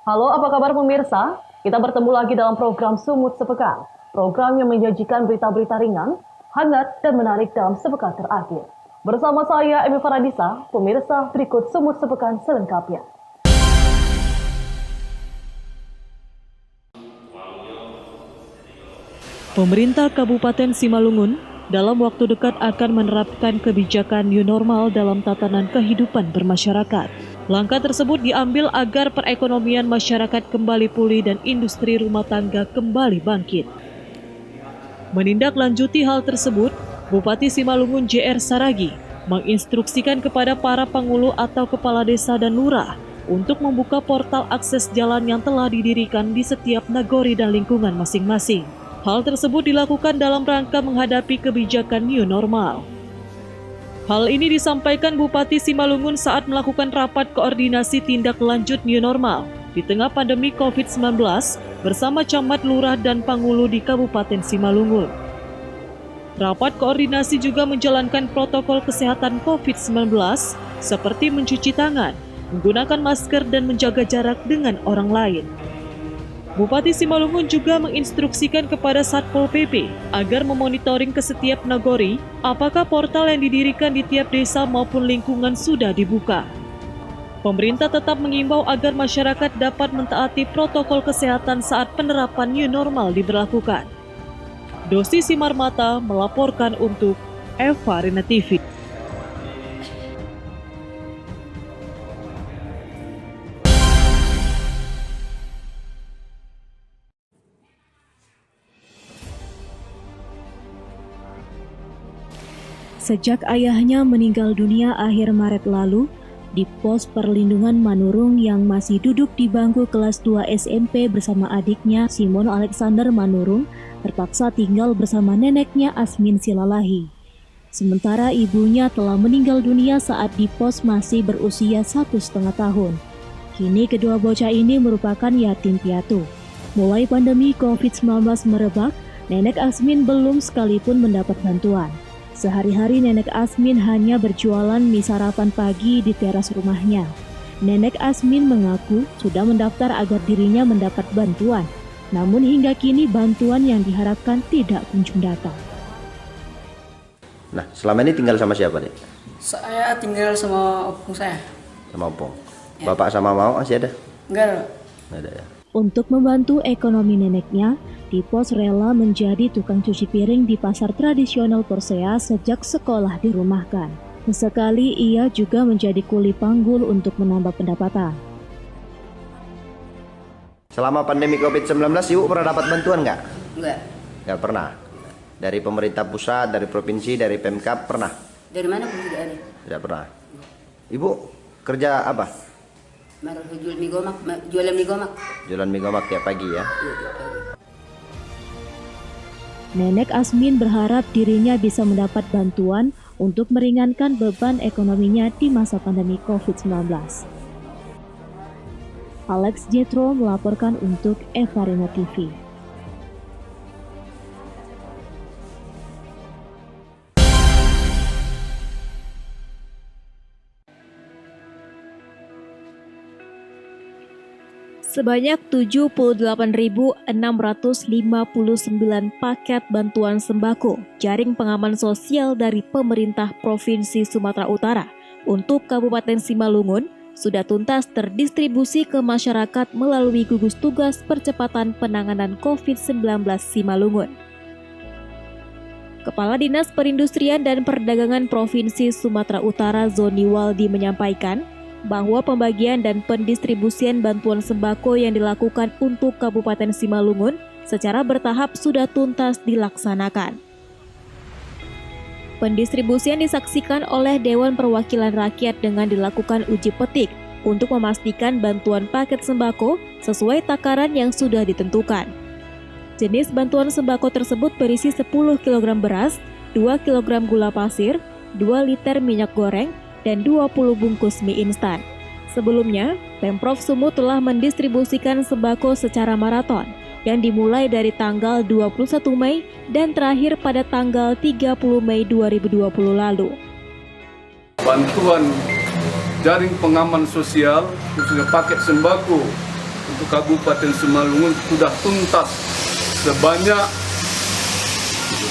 Halo, apa kabar pemirsa? Kita bertemu lagi dalam program Sumut Sepekan. Program yang menyajikan berita-berita ringan, hangat, dan menarik dalam sepekan terakhir. Bersama saya, Emi Faradisa, pemirsa berikut Sumut Sepekan selengkapnya. Pemerintah Kabupaten Simalungun dalam waktu dekat akan menerapkan kebijakan new normal dalam tatanan kehidupan bermasyarakat. Langkah tersebut diambil agar perekonomian masyarakat kembali pulih dan industri rumah tangga kembali bangkit. Menindaklanjuti hal tersebut, Bupati Simalungun JR Saragi menginstruksikan kepada para pangulu atau kepala desa dan lurah untuk membuka portal akses jalan yang telah didirikan di setiap nagori dan lingkungan masing-masing. Hal tersebut dilakukan dalam rangka menghadapi kebijakan new normal. Hal ini disampaikan Bupati Simalungun saat melakukan rapat koordinasi tindak lanjut new normal di tengah pandemi COVID-19 bersama camat lurah dan pangulu di Kabupaten Simalungun. Rapat koordinasi juga menjalankan protokol kesehatan COVID-19 seperti mencuci tangan, menggunakan masker dan menjaga jarak dengan orang lain. Bupati Simalungun juga menginstruksikan kepada Satpol PP agar memonitoring ke setiap nagori apakah portal yang didirikan di tiap desa maupun lingkungan sudah dibuka. Pemerintah tetap mengimbau agar masyarakat dapat mentaati protokol kesehatan saat penerapan new normal diberlakukan. Dosi Simarmata melaporkan untuk Eva Rina TV. Sejak ayahnya meninggal dunia akhir Maret lalu, di pos perlindungan Manurung yang masih duduk di bangku kelas 2 SMP bersama adiknya Simon Alexander Manurung, terpaksa tinggal bersama neneknya Asmin Silalahi. Sementara ibunya telah meninggal dunia saat di pos masih berusia 1,5 tahun. Kini kedua bocah ini merupakan yatim piatu. Mulai pandemi COVID-19 merebak, nenek Asmin belum sekalipun mendapat bantuan. Sehari-hari nenek Asmin hanya berjualan mie sarapan pagi di teras rumahnya. Nenek Asmin mengaku sudah mendaftar agar dirinya mendapat bantuan. Namun hingga kini bantuan yang diharapkan tidak kunjung datang. Nah, selama ini tinggal sama siapa, Dek? Saya tinggal sama opung saya. Sama opung. Ya. Bapak sama mama masih ada? Enggak ada. Nggak ada ya. Untuk membantu ekonomi neneknya, Tipos rela menjadi tukang cuci piring di pasar tradisional Porsea sejak sekolah dirumahkan. Sesekali ia juga menjadi kuli panggul untuk menambah pendapatan. Selama pandemi COVID-19, Ibu pernah dapat bantuan nggak? Enggak. Nggak pernah. Dari pemerintah pusat, dari provinsi, dari Pemkab, pernah? Dari mana pun tidak ada. Tidak pernah. Ibu kerja apa? Jualan mie gomak. Jualan mie gomak tiap pagi ya? Iya, tiap pagi. Nenek Asmin berharap dirinya bisa mendapat bantuan untuk meringankan beban ekonominya di masa pandemi COVID-19. Alex Jetro melaporkan untuk Eva Rina TV. Sebanyak 78.659 paket bantuan sembako jaring pengaman sosial dari pemerintah Provinsi Sumatera Utara untuk Kabupaten Simalungun sudah tuntas terdistribusi ke masyarakat melalui gugus tugas percepatan penanganan COVID-19 Simalungun. Kepala Dinas Perindustrian dan Perdagangan Provinsi Sumatera Utara Zoni Waldi menyampaikan bahwa pembagian dan pendistribusian bantuan sembako yang dilakukan untuk Kabupaten Simalungun secara bertahap sudah tuntas dilaksanakan. Pendistribusian disaksikan oleh Dewan Perwakilan Rakyat dengan dilakukan uji petik untuk memastikan bantuan paket sembako sesuai takaran yang sudah ditentukan. Jenis bantuan sembako tersebut berisi 10 kg beras, 2 kg gula pasir, 2 liter minyak goreng, dan 20 bungkus mie instan. Sebelumnya, Pemprov Sumut telah mendistribusikan sembako secara maraton yang dimulai dari tanggal 21 Mei dan terakhir pada tanggal 30 Mei 2020 lalu. Bantuan jaring pengaman sosial khususnya paket sembako untuk Kabupaten Simalungun sudah tuntas sebanyak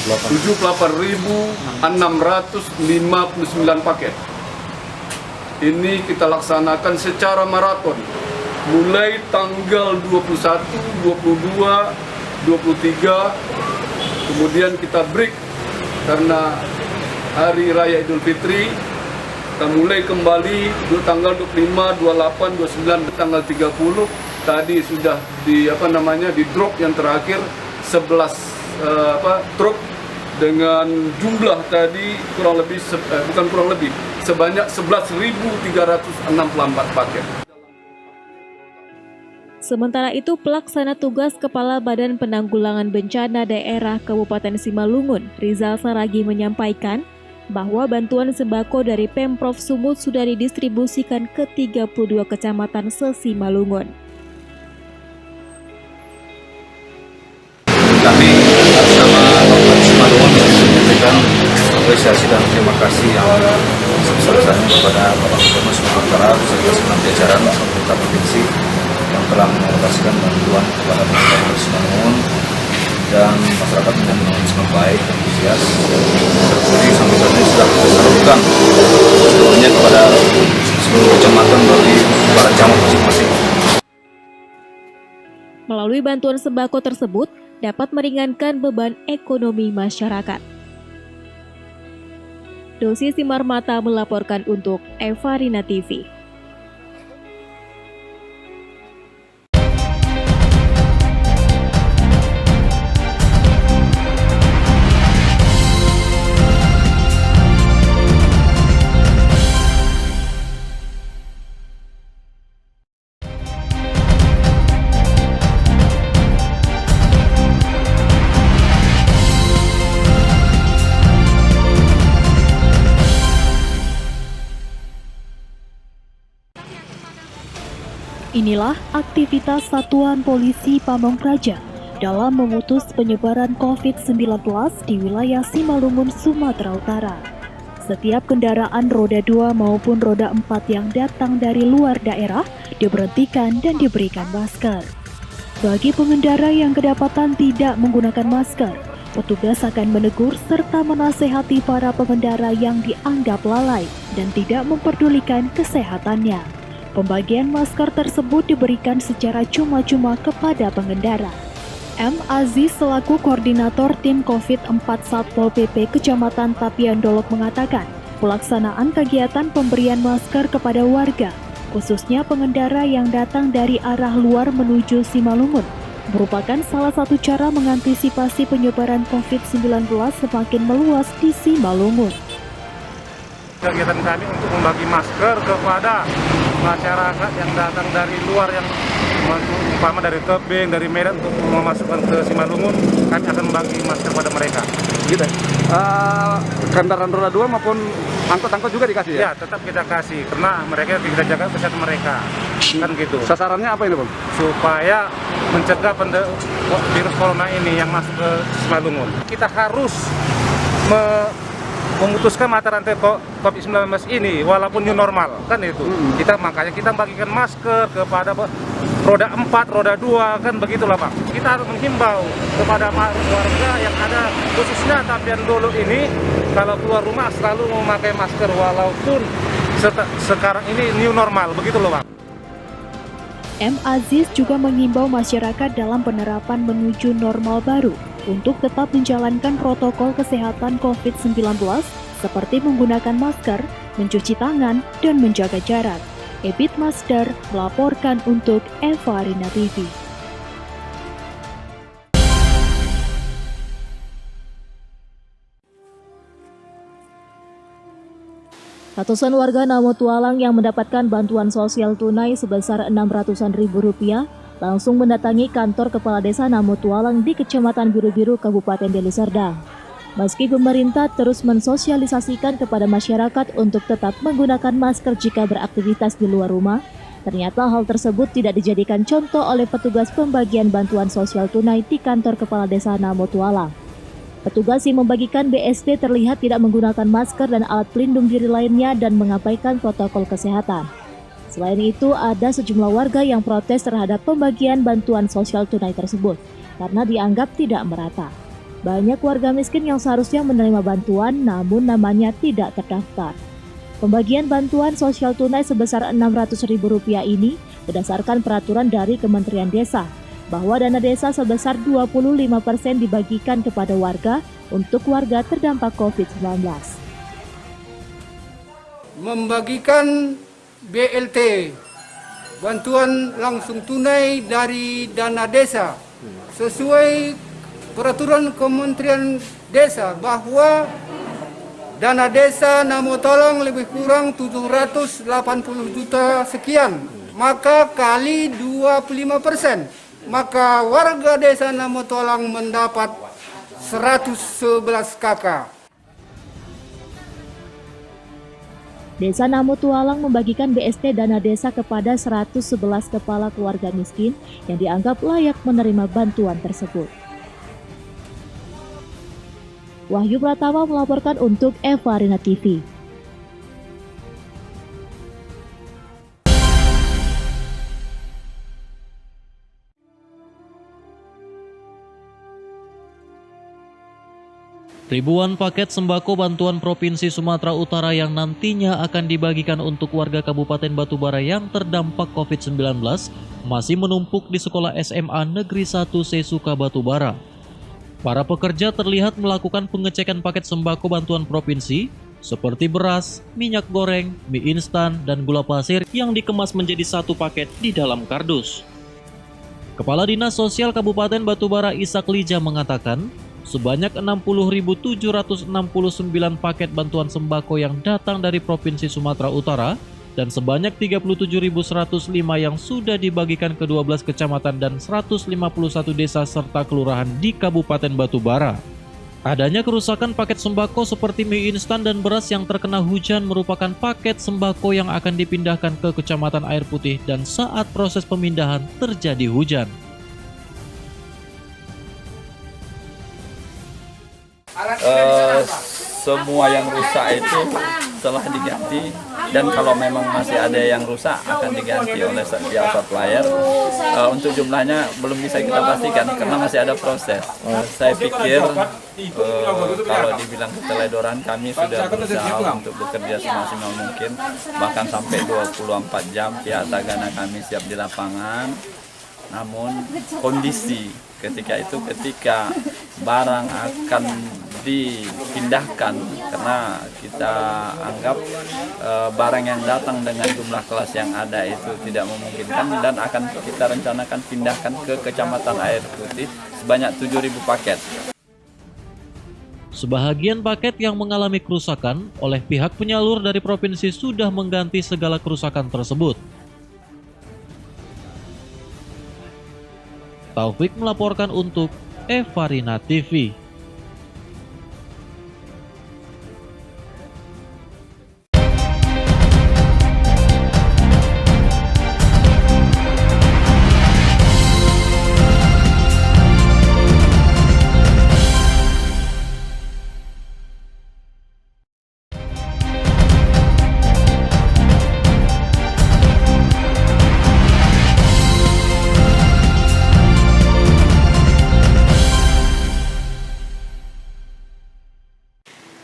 78.659 paket. Ini kita laksanakan secara maraton, mulai tanggal 21, 22, 23, kemudian kita break karena Hari Raya Idul Fitri. Kita mulai kembali tanggal 25, 28, 29, tanggal 30. Tadi sudah di drop yang terakhir 11 truk dengan jumlah tadi sebanyak 11.364 paket. Sementara itu, pelaksana tugas Kepala Badan Penanggulangan Bencana Daerah Kabupaten Simalungun, Rizal Saragi menyampaikan bahwa bantuan sembako dari Pemprov Sumut sudah didistribusikan ke 32 kecamatan se-Simalungun. Kami bersama Kabupaten Simalungun menyampaikan apresiasi dan terima kasih yang sebesar-besarnya kepada Bapak Gubernur Sumatera Utara beserta segenap jajaran pemerintah provinsi yang telah mengalokasikan bantuan kepada masyarakat Simalungun, dan masyarakat menyambut dengan baik, antusias. Jadi sampai saat ini sudah kita salurkan seluruhnya kepada seluruh kecamatan dari para camat masing-masing. Melalui bantuan sembako tersebut dapat meringankan beban ekonomi masyarakat. Dosi Simarmata melaporkan untuk Evarina TV. Inilah aktivitas Satuan Polisi Pamong Praja dalam memutus penyebaran COVID-19 di wilayah Simalungun, Sumatera Utara. Setiap kendaraan roda 2 maupun roda 4 yang datang dari luar daerah diberhentikan dan diberikan masker. Bagi pengendara yang kedapatan tidak menggunakan masker, petugas akan menegur serta menasehati para pengendara yang dianggap lalai dan tidak memperdulikan kesehatannya. Pembagian masker tersebut diberikan secara cuma-cuma kepada pengendara. M. Aziz selaku koordinator tim COVID-4 Satpol PP Kecamatan Tapian Dolok mengatakan, pelaksanaan kegiatan pemberian masker kepada warga, khususnya pengendara yang datang dari arah luar menuju Simalungun, merupakan salah satu cara mengantisipasi penyebaran COVID-19 semakin meluas di Simalungun. Kegiatan kami untuk membagi masker kepada masyarakat yang datang dari luar, yang umpama dari Tebing, dari Medan untuk memasukkan ke Simalungun, kami akan membagi masker pada mereka. Gitu. Kendaraan roda 2 maupun angkot-angkot juga dikasih ya? Ya, tetap kita kasih karena mereka kita jaga kesehatan mereka. Kan gitu. Sasarannya apa ini, Bang? Supaya mencegah virus corona ini yang masuk ke Simalungun. Kita harus memutuskan mata rantai COVID-19 ini walaupun new normal, kan itu. Makanya kita bagikan masker kepada roda 4, roda 2, kan begitulah Pak. Kita harus menghimbau kepada warga yang ada khususnya Tapian Dolok ini, kalau keluar rumah selalu memakai masker walaupun sekarang ini new normal, begitu loh Pak. M. Aziz juga menghimbau masyarakat dalam penerapan menuju normal baru untuk tetap menjalankan protokol kesehatan COVID-19 seperti menggunakan masker, mencuci tangan, dan menjaga jarak. Ebit Master melaporkan untuk Evarina TV. Ratusan warga Namo Tualang yang mendapatkan bantuan sosial tunai sebesar Rp600.000 langsung mendatangi kantor Kepala Desa Namo Tualang di Kecamatan Biru-Biru, Kabupaten Deli Serdang. Meski pemerintah terus mensosialisasikan kepada masyarakat untuk tetap menggunakan masker jika beraktivitas di luar rumah, ternyata hal tersebut tidak dijadikan contoh oleh petugas pembagian bantuan sosial tunai di kantor Kepala Desa Namo Tualang. Petugas yang membagikan BST terlihat tidak menggunakan masker dan alat pelindung diri lainnya dan mengabaikan protokol kesehatan. Selain itu, ada sejumlah warga yang protes terhadap pembagian bantuan sosial tunai tersebut karena dianggap tidak merata. Banyak warga miskin yang seharusnya menerima bantuan namun namanya tidak terdaftar. Pembagian bantuan sosial tunai sebesar Rp600.000 ini berdasarkan peraturan dari Kementerian Desa bahwa dana desa sebesar 25% dibagikan kepada warga untuk warga terdampak COVID-19. Membagikan BLT, bantuan langsung tunai dari dana desa, sesuai peraturan Kementerian Desa bahwa dana desa Namo Tolong lebih kurang 780 juta sekian, maka kali 25%, maka warga desa Namo Tolong mendapat 111 kakak. Desa Namo Tualang membagikan BST dana desa kepada 111 kepala keluarga miskin yang dianggap layak menerima bantuan tersebut. Wahyu Pratama melaporkan untuk Evarina TV. Ribuan paket sembako bantuan Provinsi Sumatera Utara yang nantinya akan dibagikan untuk warga Kabupaten Batubara yang terdampak COVID-19 masih menumpuk di Sekolah SMA Negeri 1 Sesuka Batubara. Para pekerja terlihat melakukan pengecekan paket sembako bantuan provinsi seperti beras, minyak goreng, mie instan, dan gula pasir yang dikemas menjadi satu paket di dalam kardus. Kepala Dinas Sosial Kabupaten Batubara Ishak Lija mengatakan, sebanyak 60.769 paket bantuan sembako yang datang dari Provinsi Sumatera Utara dan sebanyak 37.105 yang sudah dibagikan ke 12 kecamatan dan 151 desa serta kelurahan di Kabupaten Batubara. Adanya kerusakan paket sembako seperti mie instan dan beras yang terkena hujan merupakan paket sembako yang akan dipindahkan ke Kecamatan Air Putih dan saat proses pemindahan terjadi hujan. Semua yang rusak itu telah diganti dan kalau memang masih ada yang rusak akan diganti oleh pihak supplier. Untuk jumlahnya belum bisa kita pastikan karena masih ada proses. Saya pikir kalau dibilang keteledoran, kami sudah berusaha untuk bekerja semaksimal mungkin, bahkan sampai 24 jam pihak Tagana kami siap di lapangan. Namun kondisi ketika barang akan dipindahkan karena kita anggap barang yang datang dengan jumlah kelas yang ada itu tidak memungkinkan dan akan kita rencanakan pindahkan ke Kecamatan Air Putih sebanyak 7.000 paket. Sebahagian paket yang mengalami kerusakan oleh pihak penyalur dari provinsi sudah mengganti segala kerusakan tersebut. Taufik melaporkan untuk Evarina TV.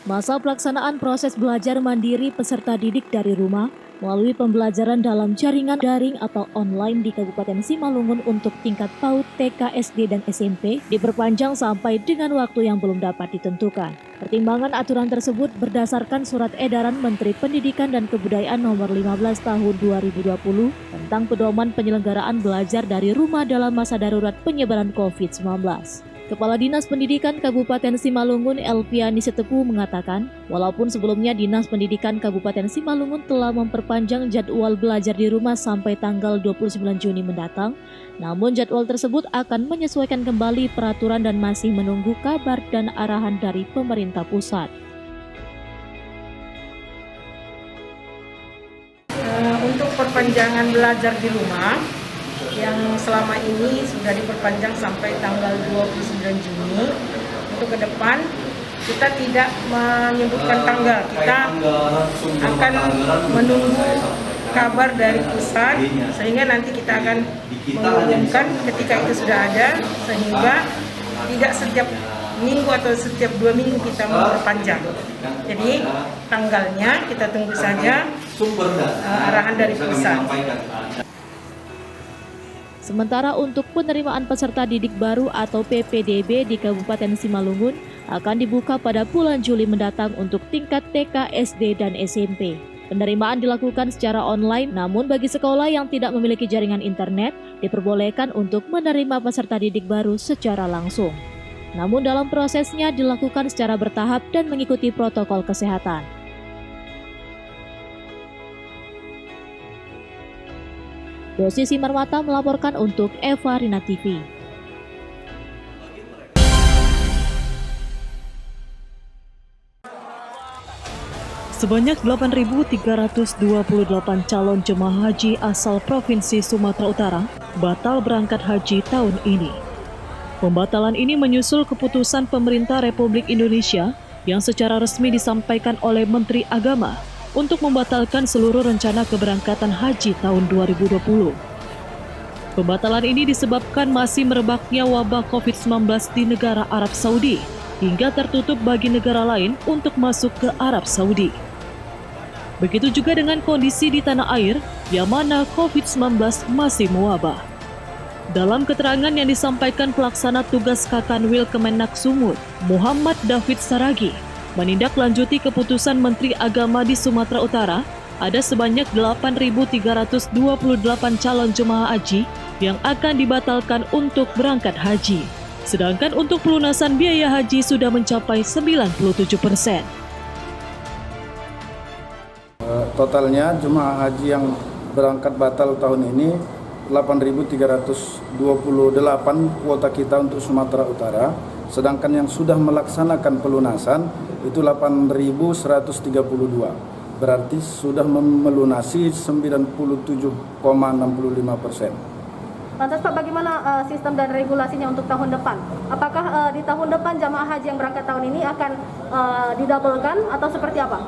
Masa pelaksanaan proses belajar mandiri peserta didik dari rumah melalui pembelajaran dalam jaringan daring atau online di Kabupaten Simalungun untuk tingkat PAUD, TK, SD, dan SMP diperpanjang sampai dengan waktu yang belum dapat ditentukan. Pertimbangan aturan tersebut berdasarkan Surat Edaran Menteri Pendidikan dan Kebudayaan Nomor 15 Tahun 2020 tentang pedoman penyelenggaraan belajar dari rumah dalam masa darurat penyebaran COVID-19. Kepala Dinas Pendidikan Kabupaten Simalungun Elviani Setepu mengatakan, walaupun sebelumnya Dinas Pendidikan Kabupaten Simalungun telah memperpanjang jadwal belajar di rumah sampai tanggal 29 Juni mendatang, namun jadwal tersebut akan menyesuaikan kembali peraturan dan masih menunggu kabar dan arahan dari pemerintah pusat. Untuk perpanjangan belajar di rumah, yang selama ini sudah diperpanjang sampai tanggal 29 Juni. Untuk ke depan kita tidak menyebutkan tanggal, kita akan menunggu kabar dari pusat, sehingga nanti kita akan mengumumkan ketika itu sudah ada, sehingga tidak setiap minggu atau setiap 2 minggu kita memperpanjang. Jadi tanggalnya kita tunggu saja arahan dari pusat. Sementara untuk penerimaan peserta didik baru atau PPDB di Kabupaten Simalungun akan dibuka pada bulan Juli mendatang untuk tingkat TK, SD, dan SMP. Penerimaan dilakukan secara online, namun bagi sekolah yang tidak memiliki jaringan internet, diperbolehkan untuk menerima peserta didik baru secara langsung. Namun dalam prosesnya dilakukan secara bertahap dan mengikuti protokol kesehatan. Dosi Simarmata melaporkan untuk Eva Rina TV. Sebanyak 8.328 calon jemaah haji asal Provinsi Sumatera Utara batal berangkat haji tahun ini. Pembatalan ini menyusul keputusan pemerintah Republik Indonesia yang secara resmi disampaikan oleh Menteri Agama untuk membatalkan seluruh rencana keberangkatan haji tahun 2020. Pembatalan ini disebabkan masih merebaknya wabah COVID-19 di negara Arab Saudi hingga tertutup bagi negara lain untuk masuk ke Arab Saudi. Begitu juga dengan kondisi di tanah air yang mana COVID-19 masih mewabah. Dalam keterangan yang disampaikan pelaksana tugas Kakanwil Kemenak Sumut, Muhammad David Saragi, menindaklanjuti keputusan Menteri Agama di Sumatera Utara, ada sebanyak 8.328 calon jemaah haji yang akan dibatalkan untuk berangkat haji. Sedangkan untuk pelunasan biaya haji sudah mencapai 97%. Totalnya jemaah haji yang berangkat batal tahun ini 8.328 kuota kita untuk Sumatera Utara, sedangkan yang sudah melaksanakan pelunasan itu 8.132, berarti sudah melunasi 97,65%. Lantas Pak, bagaimana sistem dan regulasinya untuk tahun depan? Apakah di tahun depan jamaah haji yang berangkat tahun ini akan didabelkan atau seperti apa?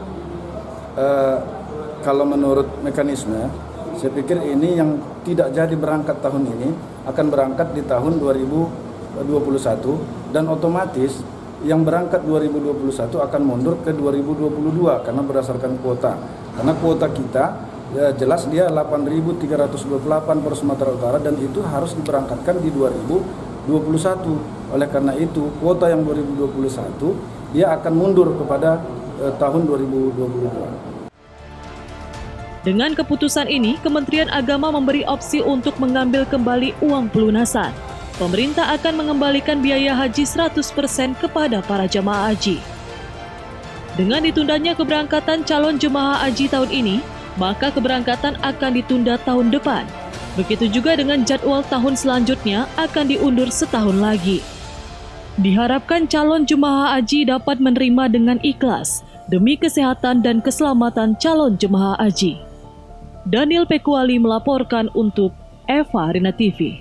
Kalau menurut mekanisme, saya pikir ini yang tidak jadi berangkat tahun ini akan berangkat di tahun 2021 dan otomatis yang berangkat 2021 akan mundur ke 2022 karena berdasarkan kuota. Karena kuota kita jelas dia 8.328 per Sumatera Utara dan itu harus diberangkatkan di 2021. Oleh karena itu kuota yang 2021 dia akan mundur kepada tahun 2022. Dengan keputusan ini, Kementerian Agama memberi opsi untuk mengambil kembali uang pelunasan. Pemerintah akan mengembalikan biaya haji 100% kepada para jemaah haji. Dengan ditundanya keberangkatan calon jemaah haji tahun ini, maka keberangkatan akan ditunda tahun depan. Begitu juga dengan jadwal tahun selanjutnya akan diundur setahun lagi. Diharapkan calon jemaah haji dapat menerima dengan ikhlas demi kesehatan dan keselamatan calon jemaah haji. Daniel Pekuali melaporkan untuk Eva Rina TV.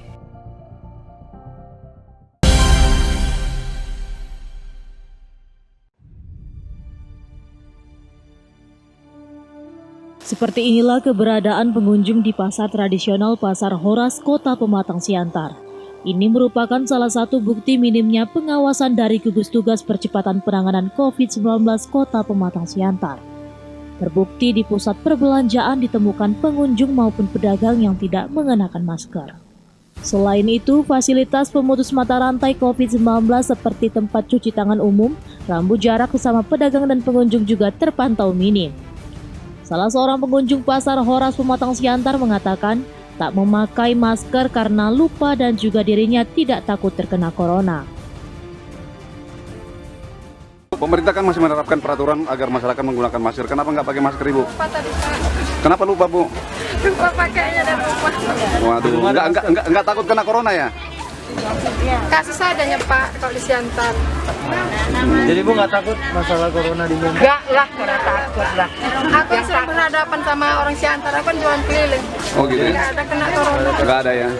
Seperti inilah keberadaan pengunjung di pasar tradisional Pasar Horas, Kota Pematang Siantar. Ini merupakan salah satu bukti minimnya pengawasan dari gugus tugas percepatan penanganan COVID-19 Kota Pematang Siantar. Terbukti di pusat perbelanjaan ditemukan pengunjung maupun pedagang yang tidak mengenakan masker. Selain itu, fasilitas pemutus mata rantai COVID-19 seperti tempat cuci tangan umum, rambu jarak bersama pedagang dan pengunjung juga terpantau minim. Salah seorang pengunjung Pasar Horas Pematang Siantar mengatakan tak memakai masker karena lupa dan juga dirinya tidak takut terkena corona. Pemerintah kan masih menerapkan peraturan agar masyarakat menggunakan masker. Kenapa nggak pakai masker, Ibu? Lupa tadi, Pak. Kenapa lupa, Bu? Lupa pakainya dan lupa. Waduh, nggak takut kena corona ya? Kasus adanya, Pak, kalau di Siantar. Jadi Bu nggak takut masalah corona di Bumi? Enggak lah, karena takut lah. Aku sering berhadapan sama orang Siantar, aku kan jualan keliling. Oh gitu ya? Nggak ada kena corona. Nggak ada ya?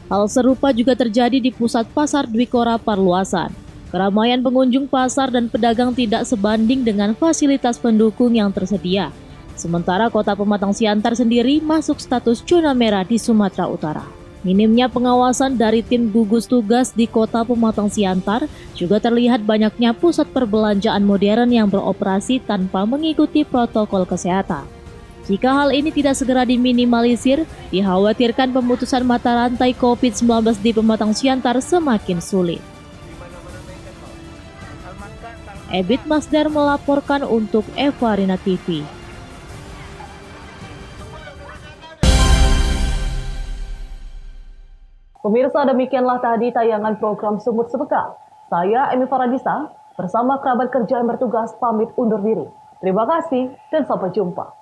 Hal serupa juga terjadi di pusat Pasar Dwikora Parluasan. Keramaian pengunjung pasar dan pedagang tidak sebanding dengan fasilitas pendukung yang tersedia. Sementara kota Pematang Siantar sendiri masuk status zona merah di Sumatera Utara. Minimnya pengawasan dari tim gugus tugas di kota Pematang Siantar juga terlihat banyaknya pusat perbelanjaan modern yang beroperasi tanpa mengikuti protokol kesehatan. Jika hal ini tidak segera diminimalisir, dikhawatirkan pemutusan mata rantai COVID-19 di Pematang Siantar semakin sulit. Ebit Masdar melaporkan untuk Evarina TV. Pemirsa, demikianlah tadi tayangan program Sumut Sepekan. Saya Emi Faradisa bersama kerabat kerja yang bertugas pamit undur diri. Terima kasih dan sampai jumpa.